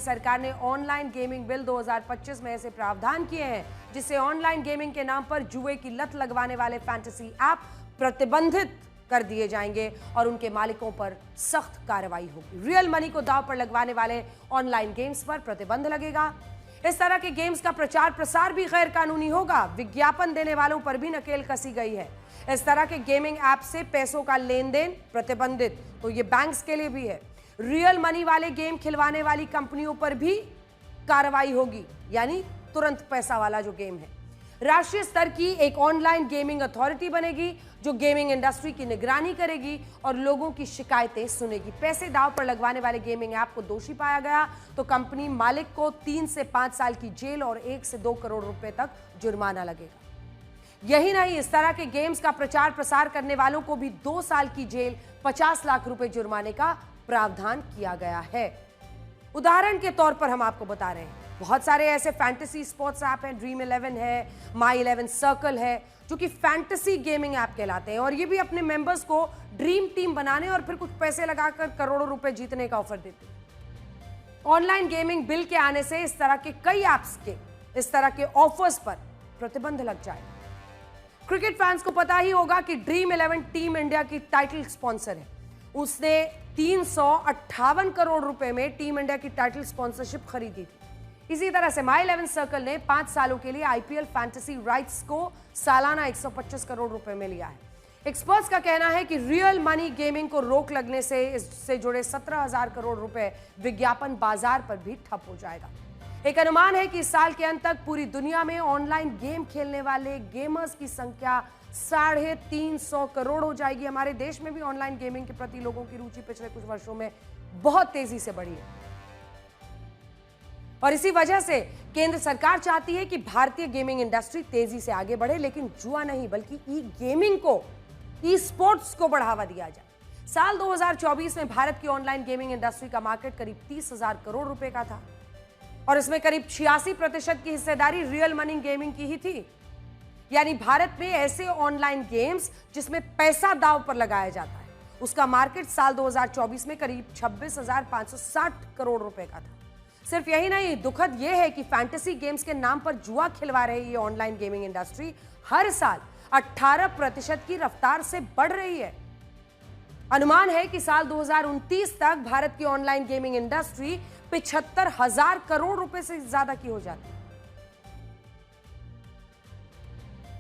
सरकार ने online gaming bill 2025 में ऐसे प्रावधान किए हैं जिससे ऑनलाइन गेमिंग के नाम पर जुए की लत लगवाने वाले फैंटेसी ऐप प्रतिबंधित कर दिए जाएंगे और उनके मालिकों पर सख्त कार्रवाई होगी। रियल मनी को दांव पर लगवाने वाले ऑनलाइन गेम्स पर प्रतिबंध लगेगा। इस तरह के गेम्स का प्रचार प्रसार भी गैर कानूनी होगा। विज्ञापन देने वालों पर भी नकेल कसी गई है। इस तरह के गेमिंग ऐप से पैसों का लेन देन प्रतिबंधित, तो ये बैंक्स के लिए भी है। रियल मनी वाले गेम खिलवाने वाली कंपनियों पर भी कार्रवाई होगी, यानी तुरंत पैसा वाला जो गेम है। राष्ट्रीय स्तर की एक ऑनलाइन गेमिंग अथॉरिटी बनेगी जो गेमिंग इंडस्ट्री की निगरानी करेगी और लोगों की शिकायतें सुनेगी। पैसे दांव पर लगवाने वाले गेमिंग ऐप को दोषी पाया गया तो कंपनी मालिक को 3 से 5 साल की जेल और 1 से 2 करोड़ रुपए तक जुर्माना लगेगा। यही नहीं, इस तरह के गेम्स का प्रचार प्रसार करने वालों को भी 2 साल की जेल, 50 लाख रुपए जुर्माने का प्रावधान किया गया है। उदाहरण के तौर पर हम आपको बता रहे हैं, बहुत सारे ऐसे फैंटेसी स्पोर्ट्स ऐप हैं। ड्रीम 11 है, माई 11 सर्कल है, जो कि फैंटेसी गेमिंग ऐप कहलाते हैं और ये भी अपने मेंबर्स को ड्रीम टीम बनाने और फिर कुछ पैसे लगाकर करोड़ों रुपए जीतने का ऑफर देते हैं। ऑनलाइन गेमिंग बिल के आने से इस तरह के कई ऐप्स के इस तरह के ऑफर्स पर प्रतिबंध लग जाएगा। क्रिकेट फैंस को पता ही होगा कि ड्रीम 11 टीम इंडिया की टाइटल स्पॉन्सर है। उसने 358 करोड़ रुपए में टीम इंडिया की टाइटल स्पॉन्सरशिप खरीदी थी। इसी तरह से माई 11 सर्कल ने 5 सालों के लिए आईपीएल फैंटेसी राइट्स को सालाना 125 करोड़ रुपए में लिया है। एक्सपर्ट्स का कहना है कि रियल मनी गेमिंग को रोक लगने से इससे जुड़े 17,000 करोड़ रुपए विज्ञापन बाजार पर भी ठप हो जाएगा। एक अनुमान है कि इस साल के अंत तक पूरी दुनिया में ऑनलाइन गेम खेलने वाले गेमर्स की संख्या 350 करोड़ हो जाएगी। हमारे देश में भी ऑनलाइन गेमिंग के प्रति लोगों की रुचि पिछले कुछ वर्षों में बहुत तेजी से बढ़ी है और इसी वजह से केंद्र सरकार चाहती है कि भारतीय गेमिंग इंडस्ट्री तेजी से आगे बढ़े, लेकिन जुआ नहीं बल्कि ई गेमिंग को, ई स्पोर्ट्स को बढ़ावा दिया जाए। साल 2024 में भारत की ऑनलाइन गेमिंग इंडस्ट्री का मार्केट करीब 30,000 करोड़ रुपए का था और इसमें करीब 86% की हिस्सेदारी रियल मनी गेमिंग की ही थी। यानी भारत में ऐसे ऑनलाइन गेम्स जिसमें पैसा दांव पर लगाया जाता है, उसका मार्केट साल 2024 में करीब 26,560 करोड़ रुपए का था। सिर्फ यही नहीं, दुखद यह है कि फैंटेसी गेम्स के नाम पर जुआ खिलवा रही ये ऑनलाइन गेमिंग इंडस्ट्री हर साल 18% की रफ्तार से बढ़ रही है। अनुमान है कि साल 2029 तक भारत की ऑनलाइन गेमिंग इंडस्ट्री 75,000 करोड़ रुपए से ज्यादा की हो जाती है।